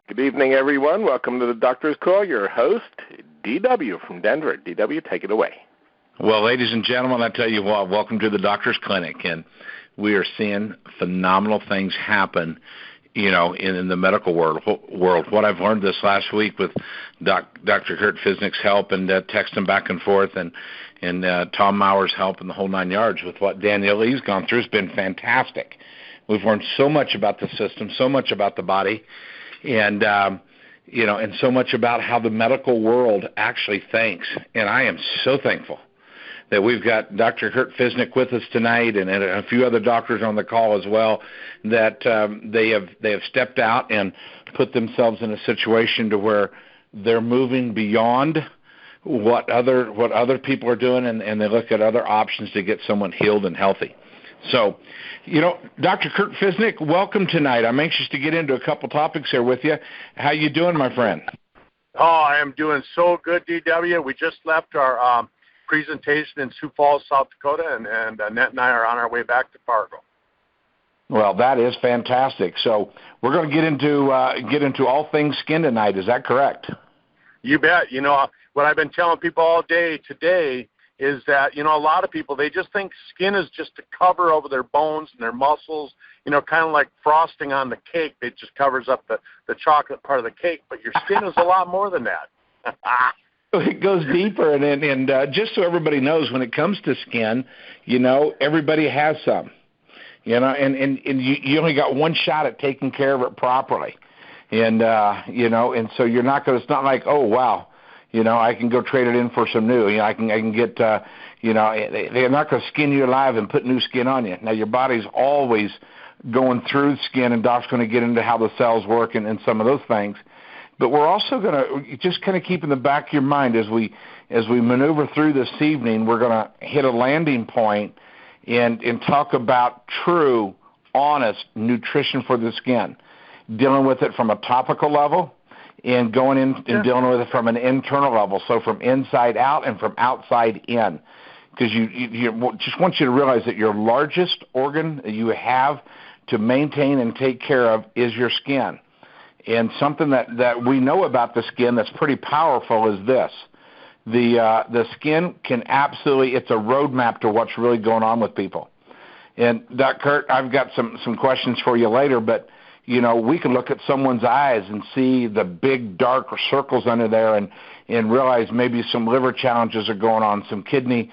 Good evening, everyone. Welcome to the Doctor's Call. Your host, DW from Denver. DW, take it away. Well, ladies and gentlemen, I tell you what, welcome to the Doctor's Clinic, and we are seeing phenomenal things happen, in the medical world. What I've learned this last week with Dr. Kurt Fisnick's help and texting back and forth, and Tom Maurer's help and the whole 9 yards with what Danielle Lee's gone through has been fantastic. We've learned so much about the system, so much about the body, and so much about how the medical world actually thinks. And I am so thankful that we've got Dr. Kurt Fisnick with us tonight, and a few other doctors on the call as well, that they have stepped out and put themselves in a situation to where they're moving beyond what other people are doing, and they look at other options to get someone healed and healthy. So, Dr. Kurt Fisnick, welcome tonight. I'm anxious to get into a couple topics here with you. How you doing, my friend? Oh, I am doing so good, DW. We just left our presentation in Sioux Falls, South Dakota, and Annette and I are on our way back to Fargo. Well, that is fantastic. So we're going to get into all things skin tonight. Is that correct? You bet. What I've been telling people all day today is that, a lot of people, they just think skin is just a cover over their bones and their muscles, kind of like frosting on the cake. It just covers up the chocolate part of the cake, but your skin is a lot more than that. It goes deeper, and just so everybody knows, when it comes to skin, everybody has some, and you only got one shot at taking care of it properly, and so you're not going to. It's not like, oh wow, I can go trade it in for some new. I can get, they're not going to skin you alive and put new skin on you. Now your body's always going through skin, and Doc's going to get into how the cells work and some of those things. But we're also going to just kind of keep in the back of your mind as we maneuver through this evening, we're going to hit a landing point and talk about true, honest nutrition for the skin, dealing with it from a topical level and going in and dealing with it from an internal level, so from inside out and from outside in. Because you just want you to realize that your largest organ that you have to maintain and take care of is your skin. And something that we know about the skin that's pretty powerful is this. The skin can absolutely, it's a roadmap to what's really going on with people. And Dr. Kurt, I've got some questions for you later, but, we can look at someone's eyes and see the big dark circles under there and realize maybe some liver challenges are going on, some kidney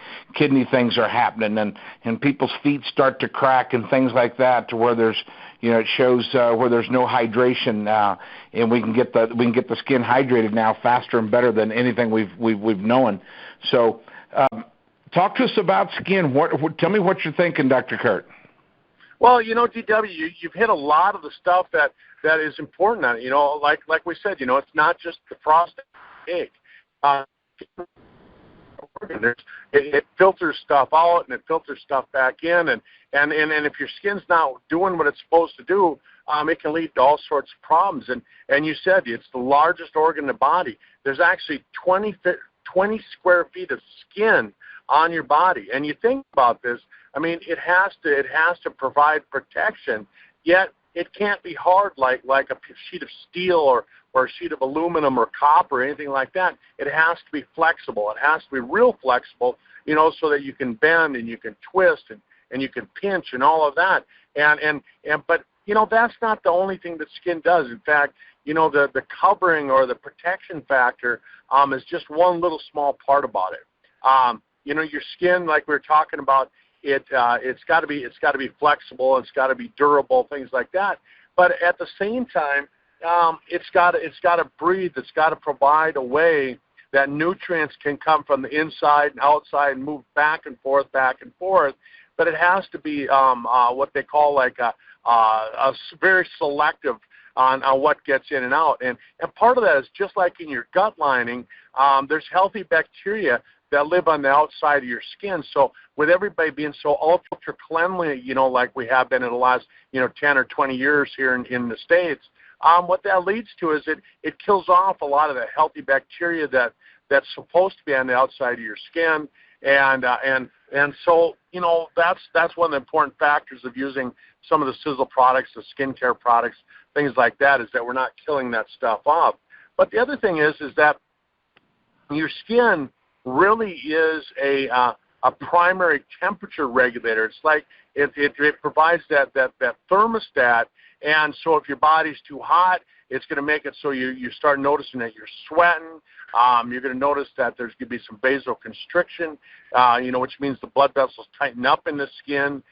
things are happening, and people's feet start to crack and things like that, to where there's, it shows where there's no hydration, and we can get the skin hydrated now faster and better than anything we've known. So, talk to us about skin. Tell me what you're thinking, Dr. Kurt. Well, DW, you've hit a lot of the stuff that is important. Like we said, it's not just the frosting cake. It filters stuff out and it filters stuff back in, and if your skin's not doing what it's supposed to do, it can lead to all sorts of problems. And you said it's the largest organ in the body. There's actually 20 square feet of skin on your body, and you think about this. I mean, it has to provide protection, yet it can't be hard like a sheet of steel or a sheet of aluminum or copper or anything like that. It has to be flexible. It has to be real flexible, so that you can bend and you can twist and you can pinch and all of that. But that's not the only thing that skin does. In fact, the covering or the protection factor is just one little small part about it. Your skin, like we were talking about, it's got to be flexible, it's got to be durable, things like that. But at the same time, it's got to breathe. It's got to provide a way that nutrients can come from the inside and outside and move back and forth. But it has to be what they call like a very selective on what gets in and out. And part of that is just like in your gut lining, there's healthy bacteria that live on the outside of your skin. So with everybody being so ultra cleanly, like we have been in the last, 10 or 20 years here in the States, what that leads to is it kills off a lot of the healthy bacteria that's supposed to be on the outside of your skin. And so, that's one of the important factors of using some of the Sisel products, the skincare products things like that, is that we're not killing that stuff off. But the other thing is that your skin really is a primary temperature regulator. It's like it provides that thermostat, and so if your body's too hot, it's going to make it so you start noticing that you're sweating. You're going to notice that there's going to be some vasoconstriction, which means the blood vessels tighten up in the skin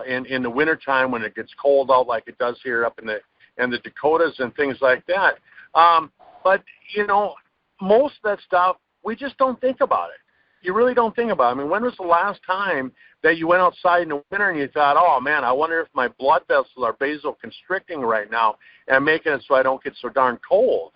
in the wintertime when it gets cold out, like it does here up in the Dakotas and things like that. But most of that stuff, we just don't think about it. You really don't think about it. I mean, when was the last time that you went outside in the winter and you thought, oh, man, I wonder if my blood vessels are vasoconstricting right now and making it so I don't get so darn cold,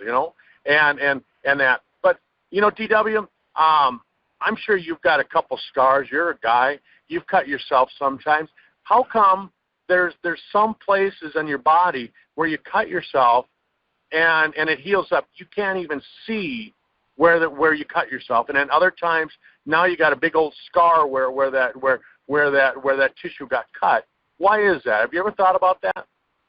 and that. But, DW, I'm sure you've got a couple scars. You're a guy. You've cut yourself sometimes. How come there's some places in your body where you cut yourself and it heals up? You can't even see where you cut yourself, and then other times now you got a big old scar where that tissue got cut. Why is that? Have you ever thought about that?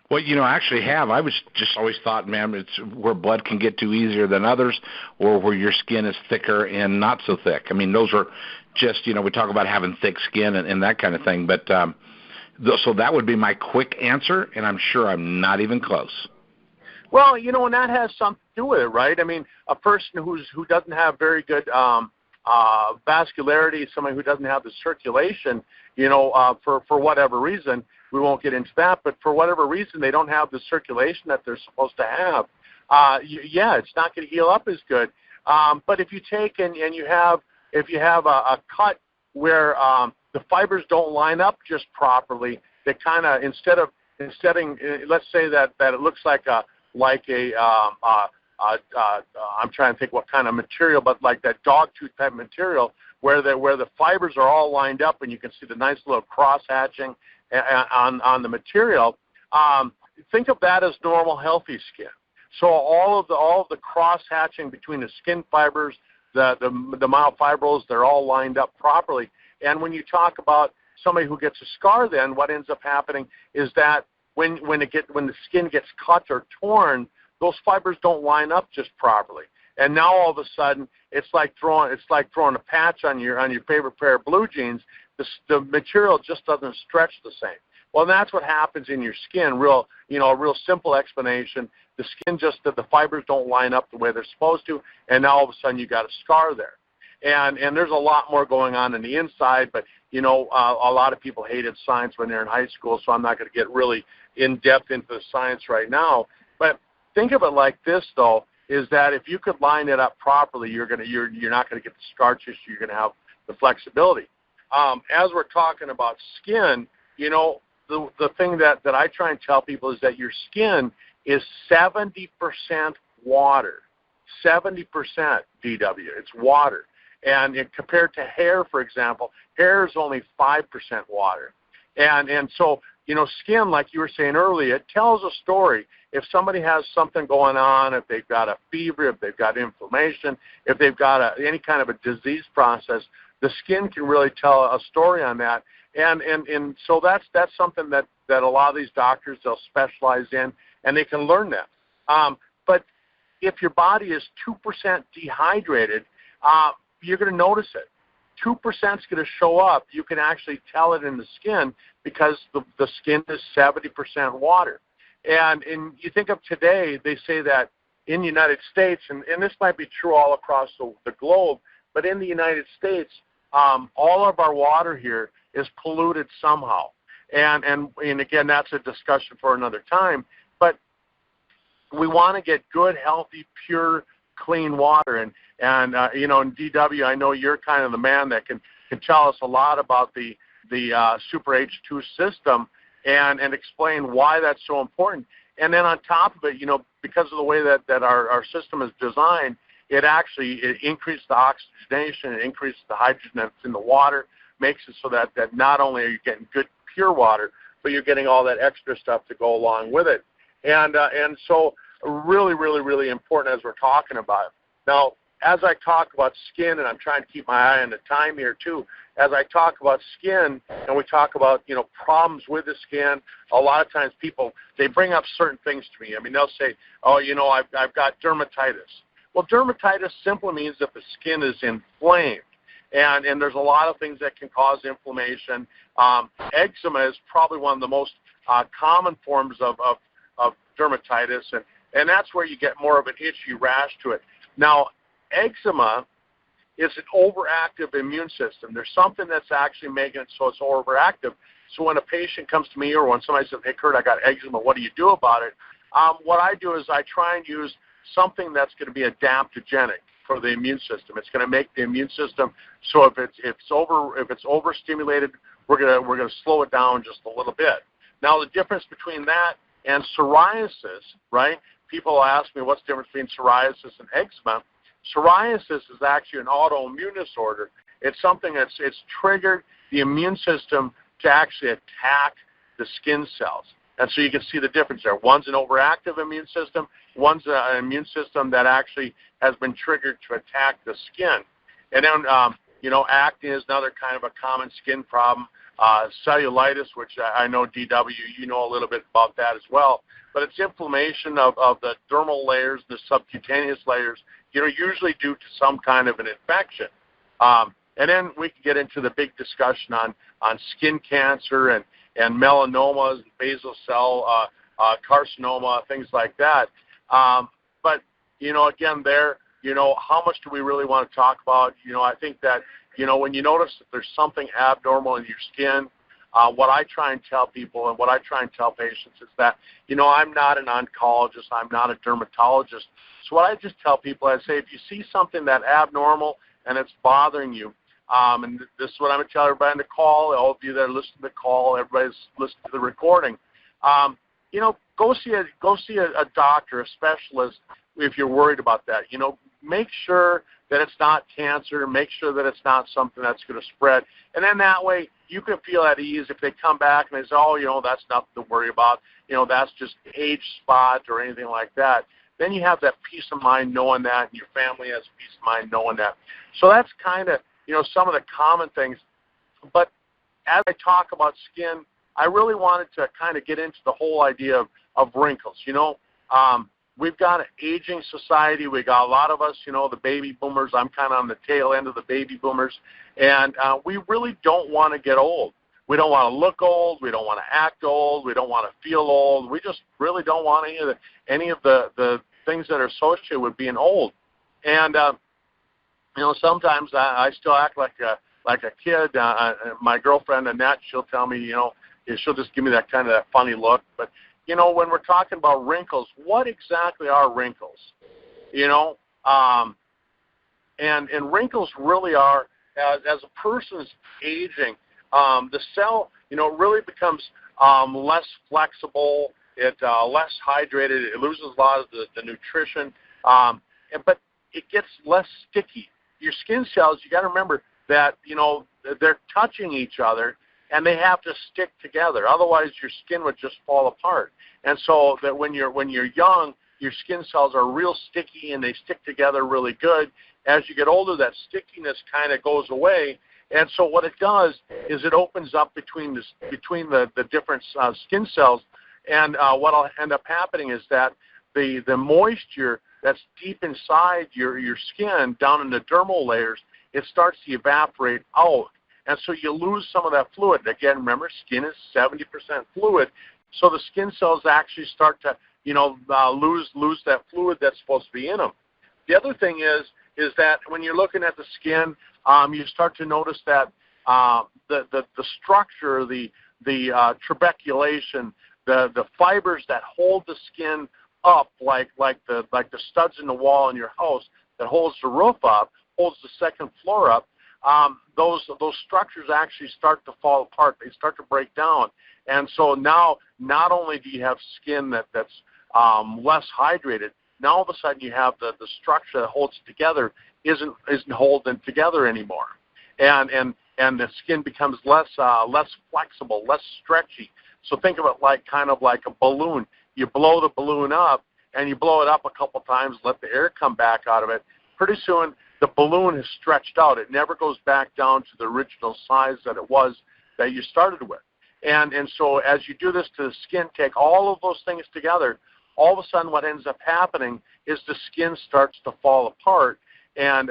Well, I actually have. I was just always thought, man, it's where blood can get to easier than others, or where your skin is thicker and not so thick. I mean, those are just, we talk about having thick skin and that kind of thing. But so that would be my quick answer, and I'm sure I'm not even close. Well, and that has something to do with it, right? I mean, a person who doesn't have very good vascularity, somebody who doesn't have the circulation, for whatever reason, we won't get into that, but for whatever reason, they don't have the circulation that they're supposed to have. It's not going to heal up as good. But if you take and you have a cut where the fibers don't line up just properly, they kind of instead of let's say that it looks like a I'm trying to think what kind of material, but like that dog tooth type material where the fibers are all lined up and you can see the nice little cross hatching on the material. Think of that as normal, healthy skin. So all of the cross hatching between the skin fibers, the myofibrils, they're all lined up properly. And when you talk about somebody who gets a scar, then what ends up happening is that when the skin gets cut or torn, those fibers don't line up just properly. And now all of a sudden, it's like throwing a patch on your favorite pair of blue jeans. The material just doesn't stretch the same. Well, that's what happens in your skin. A real simple explanation. The skin the fibers don't line up the way they're supposed to, and now all of a sudden you got a scar there. And there's a lot more going on in the inside, but a lot of people hated science when they're in high school, so I'm not going to get really in depth into the science right now. But think of it like this, though, is that if you could line it up properly, you're not going to get the scar tissue. You're going to have the flexibility. As we're talking about skin, the thing that I try and tell people is that your skin is 70% water. 70% DW. It's water. And compared to hair, for example, hair is only 5% water. And so, skin, like you were saying earlier, it tells a story. If somebody has something going on, if they've got a fever, if they've got inflammation, if they've got any kind of a disease process, the skin can really tell a story on that. And so that's something that a lot of these doctors, they'll specialize in, and they can learn that. But if your body is 2% dehydrated, you're going to notice it. 2% is going to show up. You can actually tell it in the skin because the skin is 70% water. And you think of today, they say that in the United States, and this might be true all across the globe, but in the United States, all of our water here is polluted somehow. And again, that's a discussion for another time. But we want to get good, healthy, pure, clean water. And in DW, I know you're kind of the man that can tell us a lot about the Super H2 system and explain why that's so important. And then on top of it, because of the way that our system is designed, it increases the oxygenation, it increases the hydrogen that's in the water, makes it so that not only are you getting good, pure water, but you're getting all that extra stuff to go along with it. And so really, really, really important as we're talking about it. Now, as I talk about skin, and I'm trying to keep my eye on the time here too, as I talk about skin and we talk about, problems with the skin, a lot of times people, they bring up certain things to me. I mean, they'll say, oh, I've got dermatitis. Well, dermatitis simply means that the skin is inflamed. And there's a lot of things that can cause inflammation. Eczema is probably one of the most common forms of dermatitis, and that's where you get more of an itchy rash to it. Now, eczema is an overactive immune system. There's something that's actually making it so it's overactive. So when a patient comes to me or when somebody says, hey, Kurt, I got eczema, what do you do about it? What I do is I try and use something that's going to be adaptogenic for the immune system. It's going to make the immune system so if it's overstimulated, we're going to slow it down just a little bit. Now the difference between that and psoriasis, right? People ask me what's the difference between psoriasis and eczema. Psoriasis is actually an autoimmune disorder. It's something it's triggered the immune system to actually attack the skin cells. And so you can see the difference there. One's an overactive immune system. One's an immune system that actually has been triggered to attack the skin. And then, acne is another kind of a common skin problem. Cellulitis, which I know, DW, you know a little bit about that as well. But it's inflammation of the dermal layers, the subcutaneous layers, usually due to some kind of an infection. And then we can get into the big discussion on skin cancer and melanomas, basal cell carcinoma, things like that. But, again, how much do we really want to talk about? I think that, when you notice that there's something abnormal in your skin, what I try and tell people and what I try and tell patients is that, I'm not an oncologist, I'm not a dermatologist. So what I just tell people, I say, if you see something that abnormal and it's bothering you, and this is what I'm going to tell everybody on the call, all of you that are listening to the call, everybody's listening to the recording, go see a doctor, a specialist, if you're worried about that. Make sure that it's not cancer. Make sure that it's not something that's going to spread. And then that way you can feel at ease if they come back and they say, oh, that's nothing to worry about. That's just age spot or anything like that. Then you have that peace of mind knowing that, and your family has peace of mind knowing that. So that's kind of, some of the common things. But as I talk about skin, I really wanted to kind of get into the whole idea of wrinkles. We've got an aging society. We got a lot of us, the baby boomers. I'm kind of on the tail end of the baby boomers. And we really don't want to get old. We don't want to look old. We don't want to act old. We don't want to feel old. We just really don't want any of the things that are associated with being old. And, sometimes I still act like a kid. My girlfriend, Annette, she'll tell me, she'll just give me that kind of that funny look. But, when we're talking about wrinkles, what exactly are wrinkles? And wrinkles really are, as a person's aging, the cell, really becomes less flexible, less hydrated, it loses a lot of the nutrition, but it gets less sticky. Your skin cells, you got to remember that, they're touching each other, and they have to stick together. Otherwise, your skin would just fall apart. And so that when you're young, your skin cells are real sticky and they stick together really good. As you get older, that stickiness kind of goes away. And so what it does is it opens up between the different skin cells. And what'll end up happening is that the moisture that's deep inside your skin, down in the dermal layers, it starts to evaporate out. And so you lose some of that fluid. Again, remember, skin is 70% fluid. So the skin cells actually start to, lose that fluid that's supposed to be in them. The other thing is that when you're looking at the skin, you start to notice that the structure, the trabeculation, the fibers that hold the skin up, like the studs in the wall in your house that holds the roof up, holds the second floor up. Those structures actually start to fall apart. They start to break down. And so now not only do you have skin that's less hydrated, now all of a sudden you have the structure that holds it together isn't holding together anymore. And the skin becomes less flexible, less stretchy. So think of it kind of like a balloon. You blow the balloon up, and you blow it up a couple times, let the air come back out of it. pretty soon the balloon has stretched out. It never goes back down to the original size that it was that you started with. And so as you do this to the skin, take all of those things together, all of a sudden what ends up happening is the skin starts to fall apart, and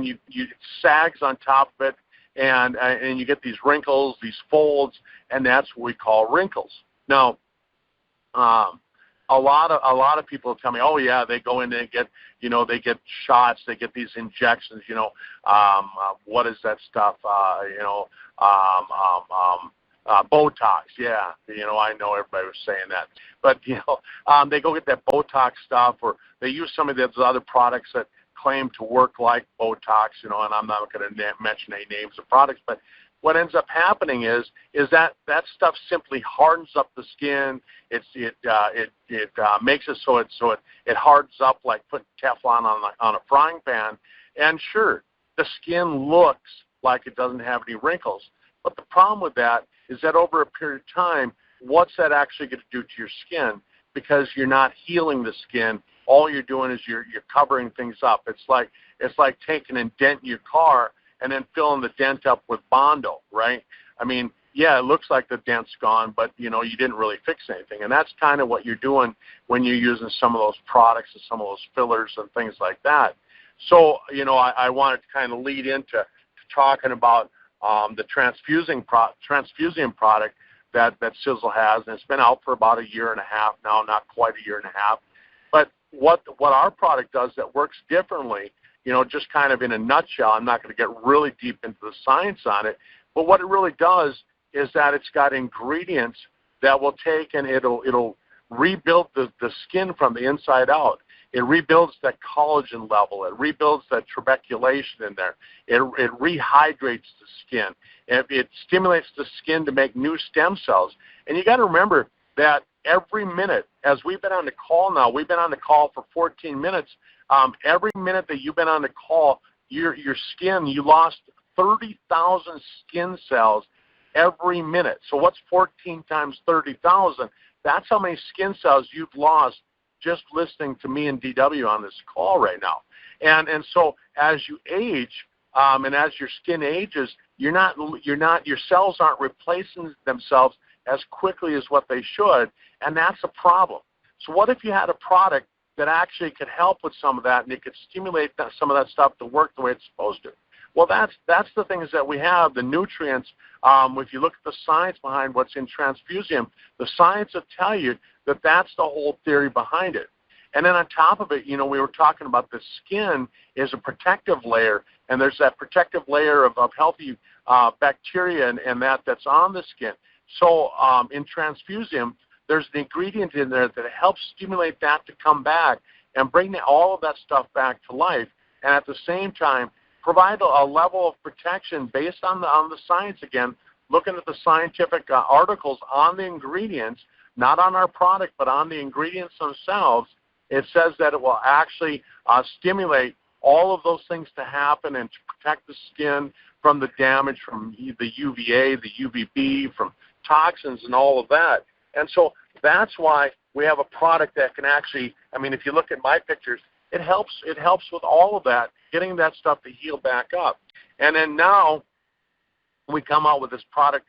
you it sags on top of it, and you get these wrinkles, these folds, and that's what we call wrinkles. Now, a lot of people tell me, oh yeah, they go in and get, they get shots, they get these injections, what is that stuff, Botox, yeah, I know everybody was saying that, but they go get that Botox stuff, or they use some of those other products that claim to work like Botox, and I'm not going to mention any names of products, but what ends up happening is that stuff simply hardens up the skin. It makes it so it hardens up like putting Teflon on a frying pan, and sure, the skin looks like it doesn't have any wrinkles. But the problem with that is that over a period of time, what's that actually going to do to your skin? Because you're not healing the skin. All you're doing is you're covering things up. It's like taking a dent in your car and then filling the dent up with Bondo, right? I mean, yeah, it looks like the dent's gone, but you didn't really fix anything. And that's kind of what you're doing when you're using some of those products and some of those fillers and things like that. So, I wanted to kind of lead into talking about the Transfusion product that Sisel has, and it's been out for about a year and a half now, not quite a year and a half. But what our product does that works differently, just kind of in a nutshell, I'm not going to get really deep into the science on it, but what it really does is that it's got ingredients that will take and it'll rebuild the skin from the inside out. It rebuilds that collagen level. It rebuilds that trabeculation in there. It rehydrates the skin. It stimulates the skin to make new stem cells. And you got to remember that every minute, as we've been on the call now, we've been on the call for 14 minutes. Every minute that you've been on the call, your skin, you lost 30,000 skin cells every minute. So what's 14 times 30,000? That's how many skin cells you've lost just listening to me and DW on this call right now. And so as you age, and as your skin ages, your cells aren't replacing themselves as quickly as what they should, and that's a problem. So what if you had a product that actually could help with some of that, and it could stimulate some of that stuff to work the way it's supposed to? Well, that's the things that we have, the nutrients. If you look at the science behind what's in Transfusion, the science will tell you that that's the whole theory behind it. And then on top of it, we were talking about the skin is a protective layer, and there's that protective layer of healthy bacteria and that's on the skin. So in Transfusion, there's an ingredient in there that helps stimulate that to come back and bring all of that stuff back to life, and at the same time provide a level of protection based on the science. Again, looking at the scientific articles on the ingredients, not on our product, but on the ingredients themselves, it says that it will actually stimulate all of those things to happen and to protect the skin from the damage from the UVA, the UVB, from toxins and all of that. And so that's why we have a product that can actually, if you look at my pictures, it helps with all of that, getting that stuff to heal back up. And then now we come out with this product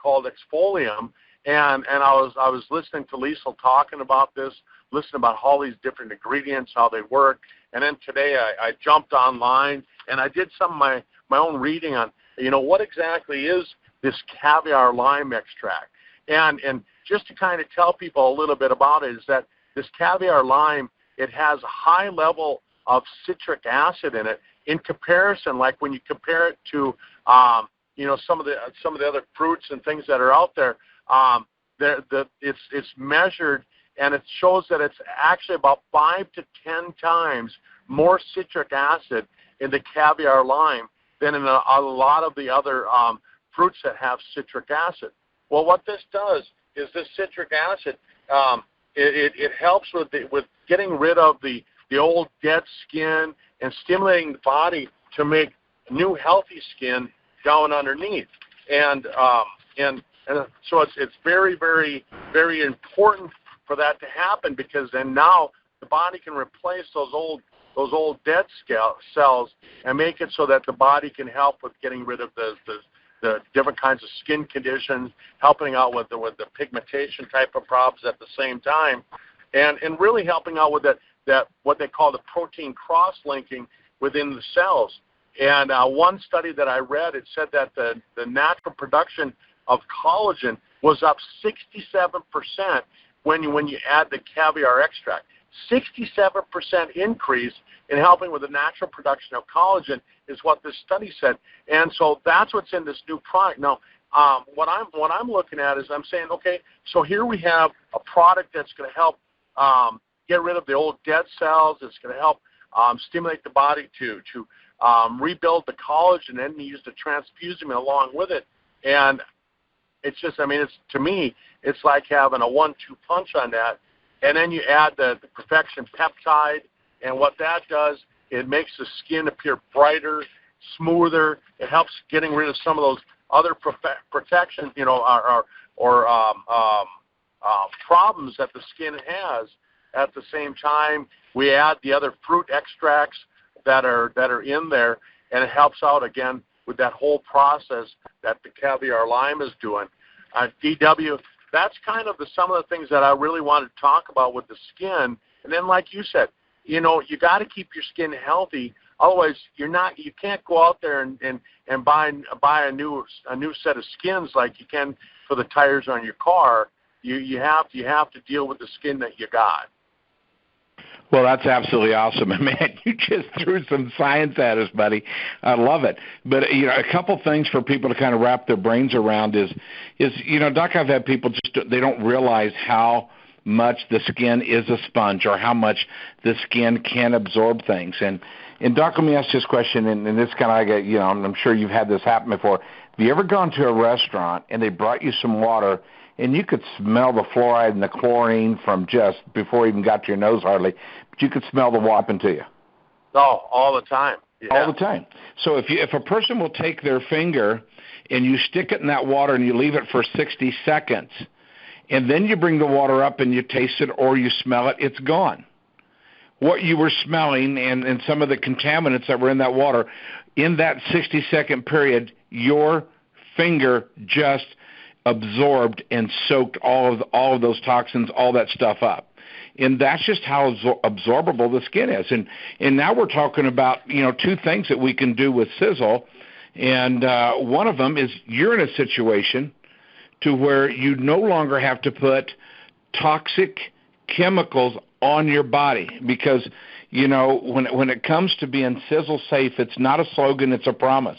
called Follium, and I was listening to Sisel talking about this, listening about all these different ingredients, how they work, and then today I jumped online and I did some of my own reading on, what exactly is this Caviar Lime extract. And just to kind of tell people a little bit about it is that this Caviar Lime, it has a high level of citric acid in it in comparison, like when you compare it to, some of the other fruits and things that are out there, it's measured, and it shows that it's actually about 5 to 10 times more citric acid in the Caviar Lime than in a lot of the other fruits that have citric acid. Well, what this does is this citric acid, it helps with getting rid of the old dead skin and stimulating the body to make new healthy skin down underneath. And so it's very, very, very important for that to happen, because then now the body can replace those old those old dead cells and make it so that the body can help with getting rid of the different kinds of skin conditions, helping out with the pigmentation type of problems at the same time, and really helping out with that what they call the protein cross-linking within the cells. And one study that I read, it said that the natural production of collagen was up 67% when you add the caviar extract. 67% increase in helping with the natural production of collagen is what this study said. And so that's what's in this new product. Now, what I'm looking at is I'm saying, okay, so here we have a product that's going to help get rid of the old dead cells. It's going to help stimulate the body to rebuild the collagen, and then use the transfusion along with it. And it's just, I mean, to me, it's like having a 1-2 punch on that. And then you add the perfection peptide, and what that does, it makes the skin appear brighter, smoother. It helps getting rid of some of those other protection, problems that the skin has. At the same time, we add the other fruit extracts that are in there, and it helps out again with that whole process that the Caviar Lime is doing. DW, that's kind of some of the things that I really wanted to talk about with the skin. And then, like you said, you got to keep your skin healthy. Otherwise, you can't go out there and buy a new set of skins like you can for the tires on your car. You have to deal with the skin that you got. Well, that's absolutely awesome. Man, you just threw some science at us, buddy. I love it. But, a couple things for people to kind of wrap their brains around is Doc, I've had people they don't realize how much the skin is a sponge or how much the skin can absorb things. And Doc, let me ask this question, and this kind of, I'm sure you've had this happen before. Have you ever gone to a restaurant and they brought you some water, and you could smell the fluoride and the chlorine from just before it even got to your nose hardly, but you could smell the water to you? Oh, all the time. Yeah. All the time. So if a person will take their finger and you stick it in that water and you leave it for 60 seconds, and then you bring the water up and you taste it or you smell it, it's gone. What you were smelling and some of the contaminants that were in that water, in that 60-second period, your finger just absorbed and soaked all of those toxins, all that stuff up. And that's just how absorbable the skin is. And now we're talking about, two things that we can do with Sisel. And one of them is you're in a situation to where you no longer have to put toxic chemicals on your body, because, when it comes to being Sisel safe, it's not a slogan, it's a promise.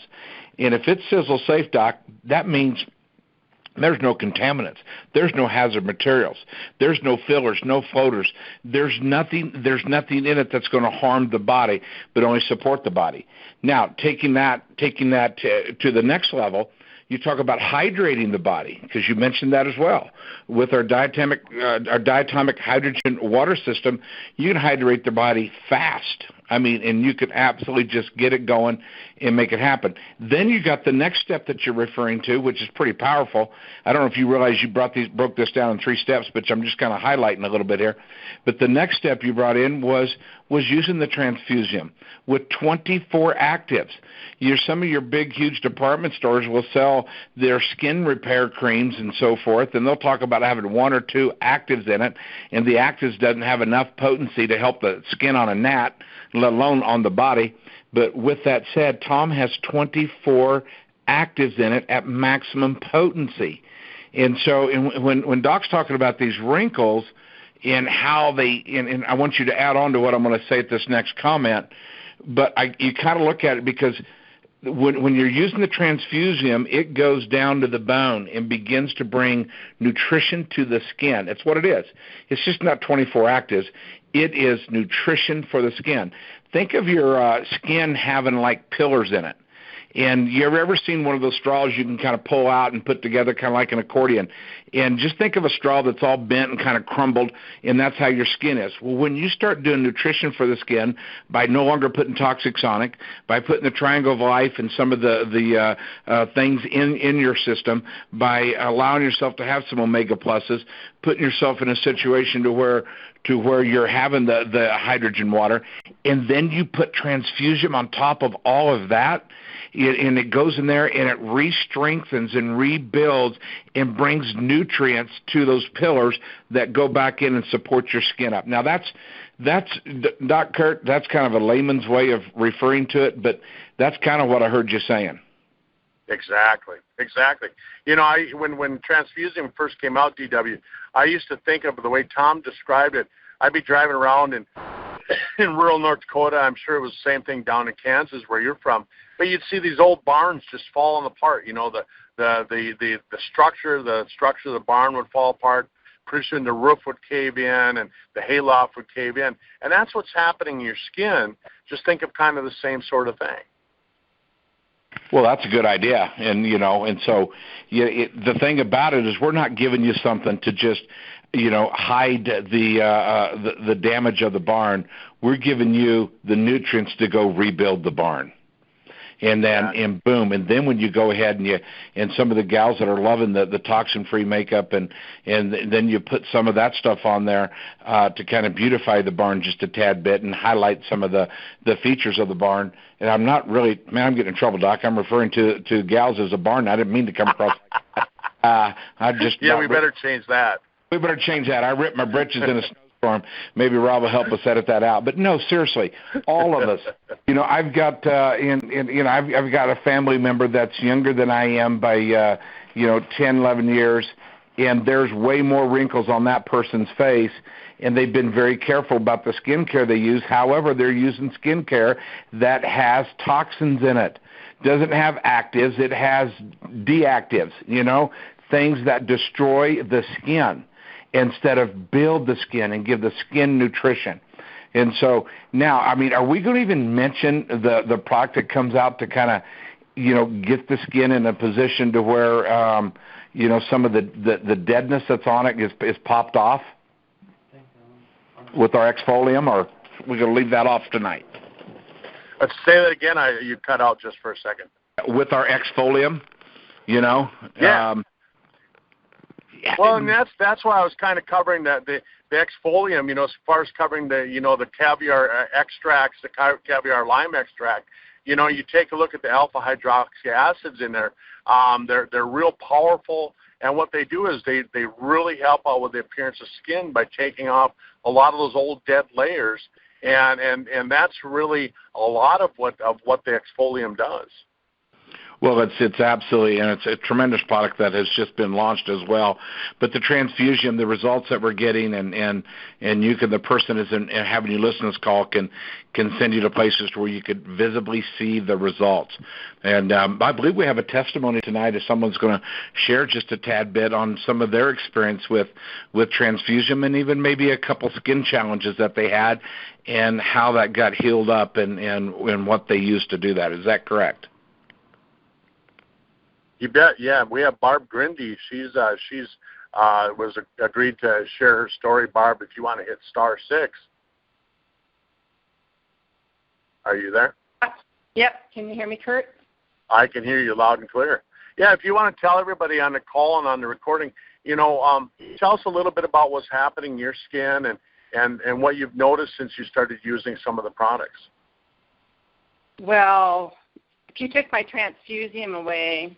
And if it's Sisel safe, Doc, that means there's no contaminants. There's no hazard materials. There's no fillers, no floaters. There's nothing in it that's going to harm the body, but only support the body. Now, taking that to the next level, you talk about hydrating the body, because you mentioned that as well. With our diatomic hydrogen water system, you can hydrate the body fast. And you can absolutely just get it going and make it happen. Then you got the next step that you're referring to, which is pretty powerful. I don't know if you realize you broke this down in 3 steps, but I'm just kind of highlighting a little bit here. But the next step you brought in was using the Transfusion with 24 actives. Some of your big, huge department stores will sell their skin repair creams and so forth, and they'll talk about having 1 or 2 actives in it, and the actives doesn't have enough potency to help the skin on a gnat, let alone on the body. But with that said, Tom has 24 actives in it at maximum potency. And so when Doc's talking about these wrinkles and how and I want you to add on to what I'm going to say at this next comment, but you kind of look at it, because when you're using the Transfusion, it goes down to the bone and begins to bring nutrition to the skin. It's what it is. It's just not 24 actives. It is nutrition for the skin. Think of your skin having like pillars in it. And you ever seen one of those straws you can kind of pull out and put together kind of like an accordion? And just think of a straw that's all bent and kind of crumbled, and that's how your skin is. Well, when you start doing nutrition for the skin by no longer putting toxics on it, by putting the Triangle of Life and some of the things in your system, by allowing yourself to have some omega pluses, putting yourself in a situation to where you're having the hydrogen water, and then you put Transfusion on top of all of that, and it goes in there and it re-strengthens and rebuilds and brings nutrients to those pillars that go back in and support your skin up. Now that's Doc Kurt, that's kind of a layman's way of referring to it, but that's kind of what I heard you saying. Exactly. You know, when Transfusing first came out, DW, I used to think of the way Tom described it. I'd be driving around in rural North Dakota. I'm sure it was the same thing down in Kansas where you're from. But you'd see these old barns just falling apart. You know, the structure of the barn would fall apart. Pretty soon the roof would cave in and the hayloft would cave in. And that's what's happening in your skin. Just think of kind of the same sort of thing. Well, that's a good idea, and so the thing about it is we're not giving you something to just hide the damage of the barn. We're giving you the nutrients to go rebuild the barn. And then, and boom, and then when you go ahead and some of the gals that are loving the toxin-free makeup, and then you put some of that stuff on there to kind of beautify the barn just a tad bit and highlight some of the features of the barn. And I'm not really, man, I'm getting in trouble, Doc. I'm referring to gals as a barn. I didn't mean to come across like that. We better change that. We better change that. I ripped my britches in a snowstorm. Maybe Rob will help us edit that out. But no, seriously, all of us. I've got I've got a family member that's younger than I am by 10, 11 years, and there's way more wrinkles on that person's face. And they've been very careful about the skincare they use. However, they're using skincare that has toxins in it. Doesn't have actives. It has deactives, things that destroy the skin instead of build the skin and give the skin nutrition. And so now, I mean, are we going to even mention the product that comes out to kind of, get the skin in a position to where, some of the deadness that's on it is popped off with our exfolium, or we're going to leave that off tonight? Let's say that again. You cut out just for a second. With our exfolium, Yeah. Well, and that's why I was kind of covering the exfolium, as far as covering the caviar extracts, the caviar lime extract. You take a look at the alpha hydroxy acids in there. They're real powerful, and what they do is they really help out with the appearance of skin by taking off a lot of those old dead layers, and that's really a lot of what the exfolium does. Well, it's absolutely, and it's a tremendous product that has just been launched as well. But the Transfusion, the results that we're getting, and you can, the person is having you listen to this call can send you to places where you could visibly see the results. And I believe we have a testimony tonight if someone's going to share just a tad bit on some of their experience with Transfusion, and even maybe a couple skin challenges that they had and how that got healed up and what they used to do that. Is that correct? You bet. Yeah, we have Barb Grin. She's agreed to share her story. Barb, if you want to hit *6. Are you there? Yep. Can you hear me, Kurt? I can hear you loud and clear. Yeah, if you want to tell everybody on the call and on the recording, tell us a little bit about what's happening in your skin and what you've noticed since you started using some of the products. Well, if you took my Transfusion away,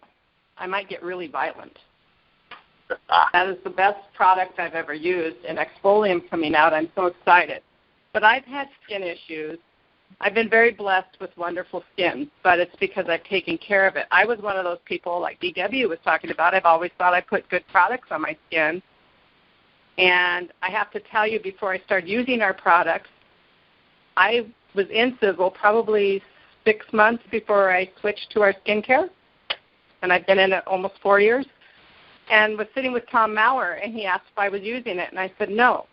I might get really violent. That is the best product I've ever used, and exfolium coming out, I'm so excited. But I've had skin issues. I've been very blessed with wonderful skin, but it's because I've taken care of it. I was one of those people like DW was talking about. I've always thought I put good products on my skin. And I have to tell you, before I started using our products, I was in Sisel probably 6 months before I switched to our skincare. And I've been in it almost 4 years, and was sitting with Tom Maurer, and he asked if I was using it, and I said no.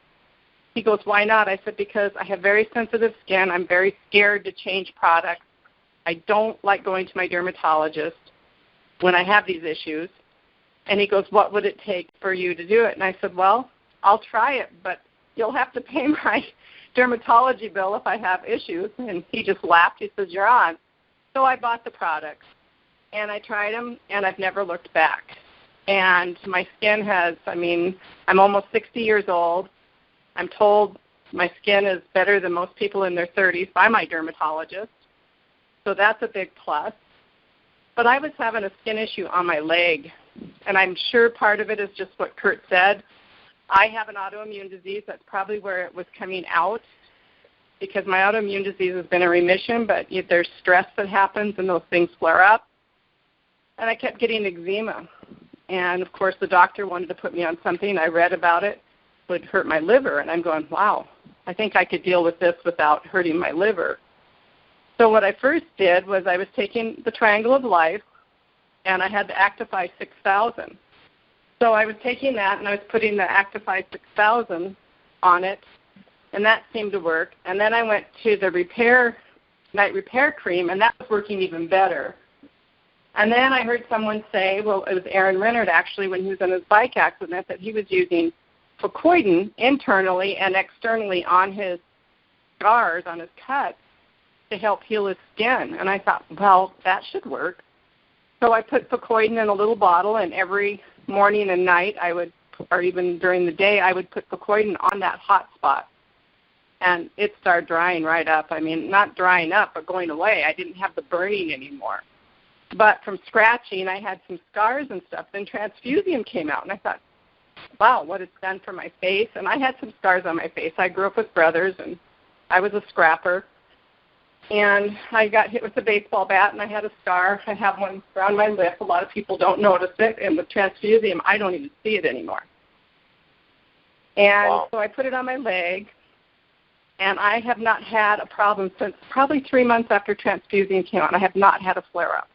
He goes, why not? I said, because I have very sensitive skin. I'm very scared to change products. I don't like going to my dermatologist when I have these issues. And he goes, what would it take for you to do it? And I said, well, I'll try it, but you'll have to pay my dermatology bill if I have issues. And he just laughed. He says, you're on. So I bought the products. And I tried them, and I've never looked back. And my skin I'm almost 60 years old. I'm told My skin is better than most people in their 30s by my dermatologist, so that's a big plus. But I was having a skin issue on my leg, and I'm sure part of it is just what Kurt said. I have an autoimmune disease. That's probably where it was coming out, because my autoimmune disease has been in remission, but there's stress that happens and those things flare up. And I kept getting eczema. And, of course, the doctor wanted to put me on something. I read about it. It would hurt my liver. And I'm going, wow, I think I could deal with this without hurting my liver. So what I first did was I was taking the Triangle of Life, and I had the Actify 6000. So I was taking that, and I was putting the Actify 6000 on it, and that seemed to work. And then I went to the night repair cream, and that was working even better. And then I heard someone say, well, it was Aaron Rennert, actually, when he was in his bike accident, that he was using Fucoidan internally and externally on his scars, on his cuts, to help heal his skin. And I thought, well, that should work. So I put Fucoidan in a little bottle, and every morning and night I would, or even during the day, I would put Fucoidan on that hot spot. And it started drying right up. I mean, not drying up, but going away. I didn't have the burning anymore. But from scratching, I had some scars and stuff. Then Transfusion came out, and I thought, wow, what it's done for my face. And I had some scars on my face. I grew up with brothers, and I was a scrapper. And I got hit with a baseball bat, and I had a scar. I have one around my lip. A lot of people don't notice it. And with Transfusion, I don't even see it anymore. And So I put it on my leg, and I have not had a problem since probably 3 months after Transfusion came out. I have not had a flare-up.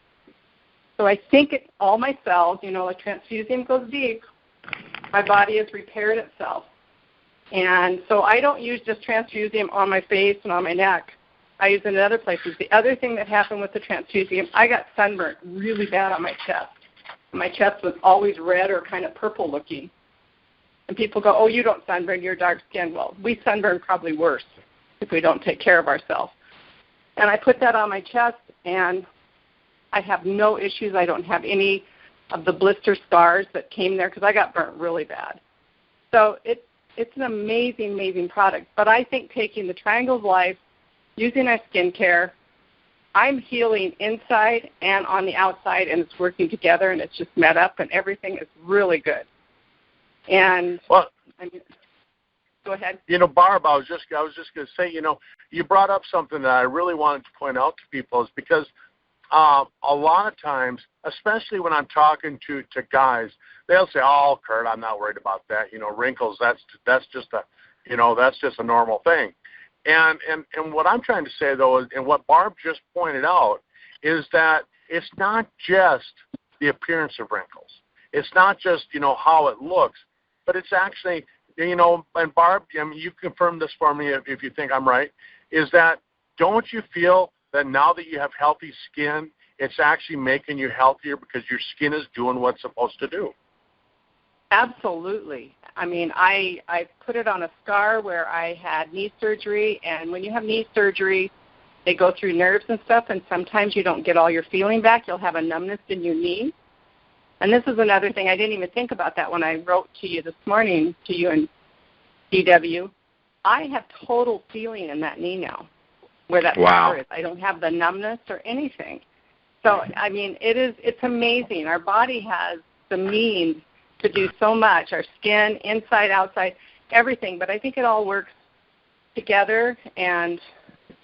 So I think all my cells, like Transfusion goes deep, my body has repaired itself. And so I don't use just Transfusion on my face and on my neck. I use it in other places. The other thing that happened with the Transfusion, I got sunburnt really bad on my chest. My chest was always red or kind of purple looking. And people go, oh, you don't sunburn, you're dark skinned. Well, we sunburn probably worse if we don't take care of ourselves. And I put that on my chest, and I have no issues. I don't have any of the blister scars that came there because I got burnt really bad. So it's an amazing, amazing product. But I think taking the Triangle of Life, using our skincare, I'm healing inside and on the outside, and it's working together, and it's just met up, and everything is really good. And well, go ahead. Barb, I was just going to say, you brought up something that I really wanted to point out to people, is because a lot of times, especially when I'm talking to guys, they'll say, "Oh, Kurt, I'm not worried about that. Wrinkles, that's just a normal thing." And what I'm trying to say, though, is, and what Barb just pointed out, is that it's not just the appearance of wrinkles. It's not just how it looks, but it's actually and Barb, you confirm this for me if you think I'm right, is that don't you feel that now that you have healthy skin, it's actually making you healthier because your skin is doing what it's supposed to do? Absolutely. I mean, I put it on a scar where I had knee surgery, and when you have knee surgery, they go through nerves and stuff, and sometimes you don't get all your feeling back. You'll have a numbness in your knee. And this is another thing. I didn't even think about that when I wrote to you this morning, to you and DW. I have total feeling in that knee now, where that scar is. I don't have the numbness or anything. So, I mean, it's amazing. Our body has the means to do so much, our skin, inside, outside, everything. But I think it all works together. And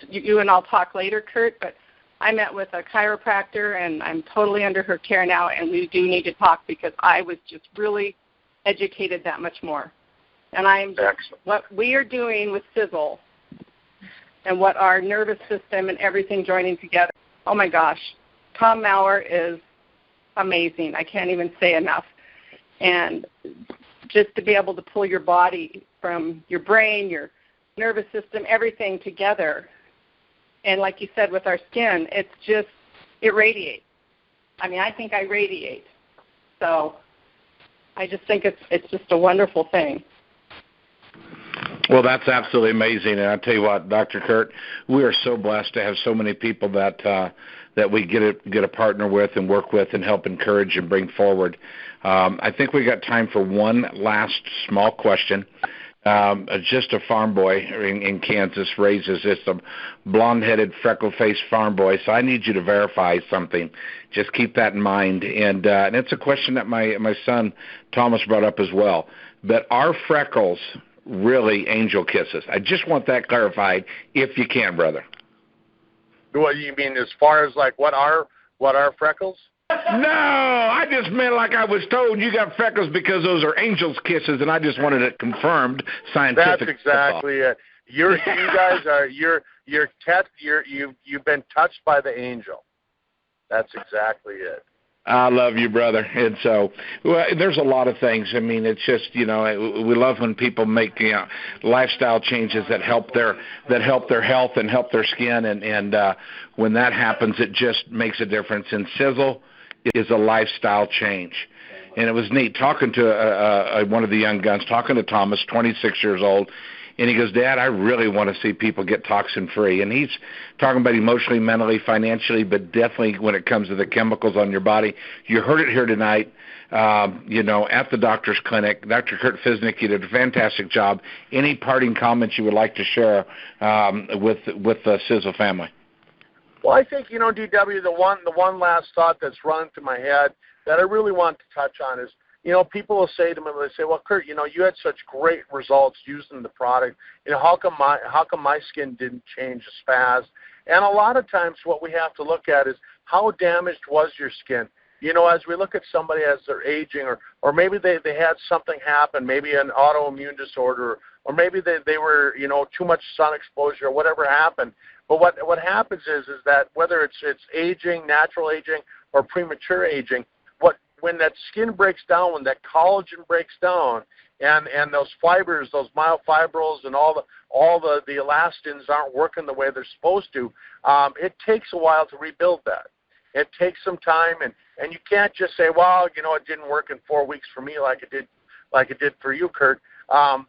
you and I'll talk later, Kurt, but I met with a chiropractor, and I'm totally under her care now, and we do need to talk because I was just really educated that much more. And what we are doing with Sisel and what our nervous system and everything joining together, oh my gosh, Tom Maurer is amazing. I can't even say enough. And just to be able to pull your body from your brain, your nervous system, everything together. And like you said, with our skin, it radiates. I mean, I think I radiate. So I just think it's just a wonderful thing. Well, that's absolutely amazing. And I tell you what, Dr. Kurt, we are so blessed to have so many people that we get a partner with and work with and help encourage and bring forward. I think we got time for one last small question. just a farm boy in Kansas, raises just a blonde-headed, freckle-faced farm boy. So I need you to verify something. Just keep that in mind. And it's a question that my son Thomas brought up as well. But are freckles really angel kisses? I just want that clarified, if you can, brother. What you mean as far as like what are freckles? No, I just meant like I was told you got freckles because those are angel's kisses, and I just wanted it confirmed scientific. That's exactly it. You guys are you've been touched by the angel. That's exactly it. I love you, brother. And so, well, there's a lot of things. I mean, it's just, we love when people make lifestyle changes that help their health and help their skin, and when that happens, it just makes a difference. And Sisel is a lifestyle change. And it was neat talking to one of the young guns, talking to Thomas, 26 years old. And he goes, Dad, I really want to see people get toxin-free. And he's talking about emotionally, mentally, financially, but definitely when it comes to the chemicals on your body. You heard it here tonight, at the doctor's clinic. Dr. Kurt Fisnick, you did a fantastic job. Any parting comments you would like to share with the Sisel family? Well, I think, DW, the one last thought that's running through my head that I really want to touch on is, people will say to me, they say, well, Kurt, you had such great results using the product. How come my skin didn't change as fast? And a lot of times what we have to look at is how damaged was your skin? As we look at somebody as they're aging, or maybe they had something happen, maybe an autoimmune disorder, or maybe they were, too much sun exposure or whatever happened. But what happens is that whether it's aging, natural aging, or premature aging, when that skin breaks down, when that collagen breaks down, and those fibers, those myofibrils, and all the elastins aren't working the way they're supposed to, it takes a while to rebuild that. It takes some time, and you can't just say, well, it didn't work in 4 weeks for me like it did for you, Kurt. So I'm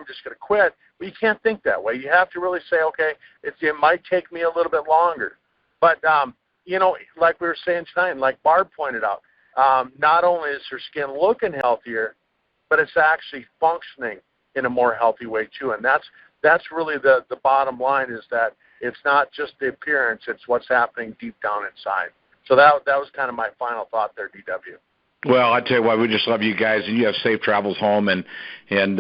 just going to quit. But you can't think that way. You have to really say, okay, it might take me a little bit longer. But like we were saying tonight, and like Barb pointed out, not only is her skin looking healthier, but it's actually functioning in a more healthy way too. And that's really the bottom line, is that it's not just the appearance, it's what's happening deep down inside. So that was kind of my final thought there, DW. Well, I tell you what, we just love you guys, and you have safe travels home. And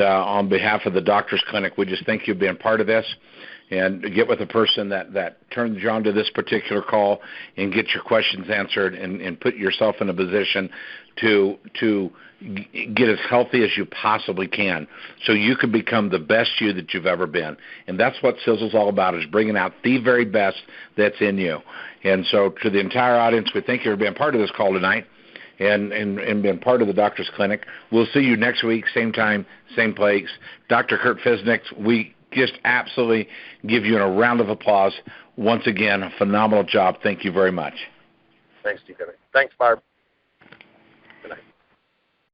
on behalf of the doctor's clinic, we just thank you for being part of this. And get with a person that turns you on to this particular call and get your questions answered, and put yourself in a position to get as healthy as you possibly can, so you can become the best you that you've ever been. And that's what Sisel's all about, is bringing out the very best that's in you. And so to the entire audience, we thank you for being part of this call tonight and being part of the doctor's clinic. We'll see you next week, same time, same place. Dr. Kurt Fisnick, we just absolutely give you a round of applause. Once again, a phenomenal job. Thank you very much. Thanks, DW. Thanks, Barb.